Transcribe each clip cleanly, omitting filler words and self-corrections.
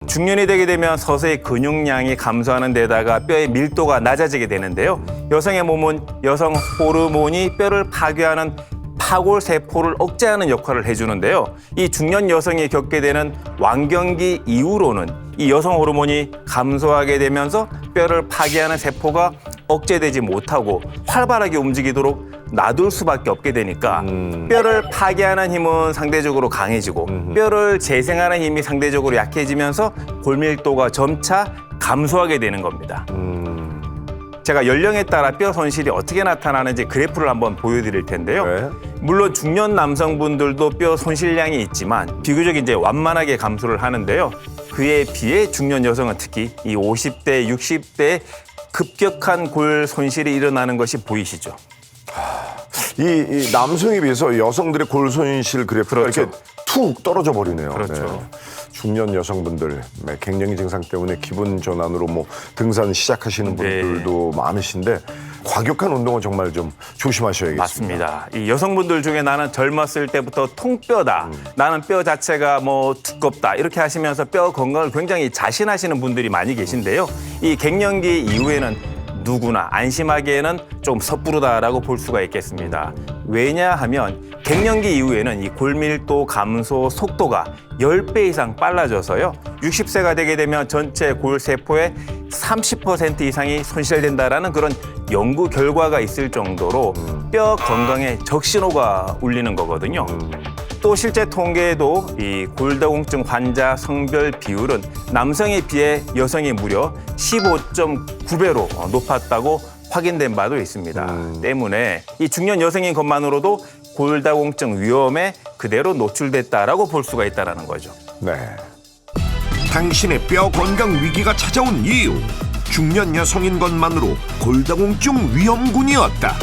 중년이 되게 되면 서서히 근육량이 감소하는 데다가 뼈의 밀도가 낮아지게 되는데요. 여성의 몸은 여성 호르몬이 뼈를 파괴하는 파골 세포를 억제하는 역할을 해주는데요. 이 중년 여성이 겪게 되는 완경기 이후로는 이 여성 호르몬이 감소하게 되면서 뼈를 파괴하는 세포가 억제되지 못하고 활발하게 움직이도록 놔둘 수밖에 없게 되니까 뼈를 파괴하는 힘은 상대적으로 강해지고 뼈를 재생하는 힘이 상대적으로 약해지면서 골밀도가 점차 감소하게 되는 겁니다. 제가 연령에 따라 뼈 손실이 어떻게 나타나는지 그래프를 한번 보여드릴 텐데요. 네. 물론 중년 남성분들도 뼈 손실량이 있지만 비교적 이제 완만하게 감소를 하는데요. 그에 비해 중년 여성은 특히 이 50대, 60대에 급격한 골 손실이 일어나는 것이 보이시죠? 이 남성에 비해서 여성들의 골 손실 그래프가 그렇죠. 이렇게 툭 떨어져 버리네요. 그렇죠. 중년 여성분들 갱년기 증상 때문에 기분 전환으로 뭐 등산 시작하시는 분들도 많으신데 과격한 운동은 정말 좀 조심하셔야겠습니다. 맞습니다. 이 여성분들 중에 나는 젊었을 때부터 통뼈다. 나는 뼈 자체가 뭐 두껍다. 이렇게 하시면서 뼈 건강을 굉장히 자신하시는 분들이 많이 계신데요. 이 갱년기 이후에는 누구나 안심하기에는 좀 섣부르다라고 볼 수가 있겠습니다. 왜냐하면 갱년기 이후에는 이 골밀도 감소 속도가 10배 이상 빨라져서요. 60세가 되게 되면 전체 골세포의 30% 이상이 손실된다라는 그런 연구 결과가 있을 정도로 뼈 건강에 적신호가 울리는 거거든요. 또 실제 통계에도 이 골다공증 환자 성별 비율은 남성에 비해 여성이 무려 15.9배로 높았다고 확인된 바도 있습니다. 때문에 이 중년 여성인 것만으로도 골다공증 위험에 그대로 노출됐다라고 볼 수가 있다는 거죠. 네. 당신의 뼈 건강 위기가 찾아온 이유, 중년 여성인 것만으로 골다공증 위험군이었다.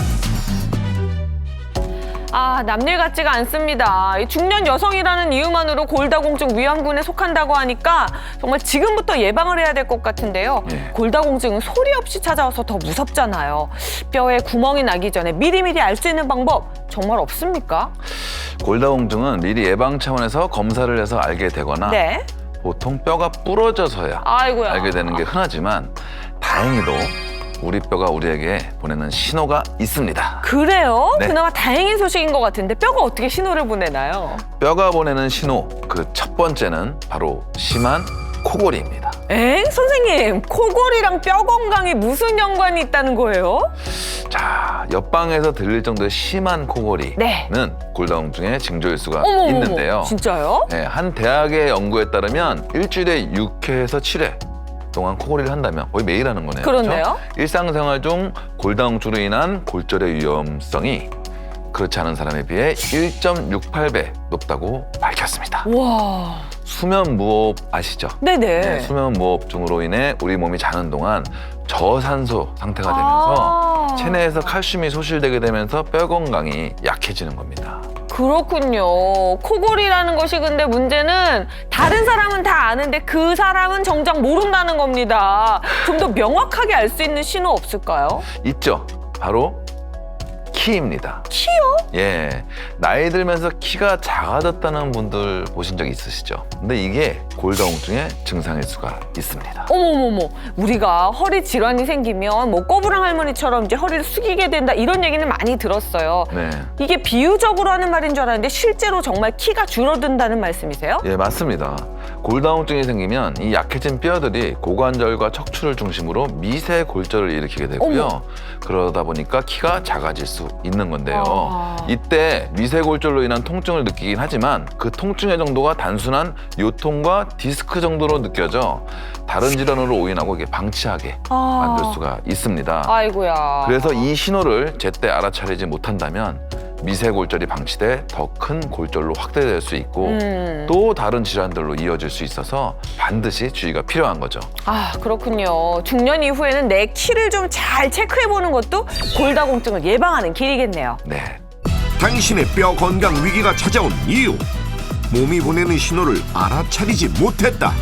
아, 남일 같지가 않습니다. 이 중년 여성이라는 이유만으로 골다공증 위험군에 속한다고 하니까 정말 지금부터 예방을 해야 될 것 같은데요. 골다공증은 소리 없이 찾아와서 더 무섭잖아요. 뼈에 구멍이 나기 전에 미리미리 알 수 있는 방법 정말 없습니까? 골다공증은 미리 예방 차원에서 검사를 해서 알게 되거나 네. 보통 뼈가 부러져서야 아이고야. 알게 되는 게 흔하지만 다행히도 우리 뼈가 우리에게 보내는 신호가 있습니다. 그래요? 네. 그나마 다행인 소식인 것 같은데 뼈가 어떻게 신호를 보내나요? 뼈가 보내는 신호, 그 첫 번째는 바로 심한 코골이입니다. 엥? 선생님, 코골이랑 뼈 건강에 무슨 연관이 있다는 거예요? 자, 옆방에서 들릴 정도의 심한 코골이는 네. 골다공증의 징조일 수가 어머, 있는데요. 진짜요? 네, 한 대학의 연구에 따르면 일주일에 6회에서 7회 동안 코골이를 한다면 거의 매일 하는 거네요. 그렇네요. 그렇죠? 일상생활 중 골다공증으로 인한 골절의 위험성이 그렇지 않은 사람에 비해 1.68배 높다고 밝혔습니다. 와. 수면무호흡 아시죠? 네네. 네, 수면무호흡증으로 인해 우리 몸이 자는 동안 저산소 상태가 되면서 체내에서 칼슘이 소실되게 되면서 뼈 건강이 약해지는 겁니다. 그렇군요. 코골이라는 것이 근데 문제는 다른 사람은 다 아는데 그 사람은 정작 모른다는 겁니다. 좀 더 명확하게 알 수 있는 신호 없을까요? 있죠. 바로 키입니다. 키요? 예, 나이 들면서 키가 작아졌다는 분들 보신 적 있으시죠? 근데 이게 골다공증의 증상일 수가 있습니다. 어머머머, 우리가 허리 질환이 생기면 뭐 꼬부랑 할머니처럼 이제 허리를 숙이게 된다 이런 얘기는 많이 들었어요. 네, 이게 비유적으로 하는 말인 줄 알았는데 실제로 정말 키가 줄어든다는 말씀이세요? 예, 맞습니다. 골다공증이 생기면 이 약해진 뼈들이 고관절과 척추를 중심으로 미세 골절을 일으키게 되고요. 어머. 그러다 보니까 키가 작아질 수 있는 건데요. 아. 이때 미세 골절로 인한 통증을 느끼긴 하지만 그 통증의 정도가 단순한 요통과 디스크 정도로 느껴져 다른 질환으로 오인하고 이게 방치하게 만들 수가 있습니다. 아이고야. 그래서 이 신호를 제때 알아차리지 못한다면 미세 골절이 방치돼 더 큰 골절로 확대될 수 있고 또 다른 질환들로 이어질 수 있어서 반드시 주의가 필요한 거죠. 아, 그렇군요. 중년 이후에는 내 키를 좀 잘 체크해보는 것도 골다공증을 예방하는 길이겠네요. 네. 당신의 뼈 건강 위기가 찾아온 이유, 몸이 보내는 신호를 알아차리지 못했다.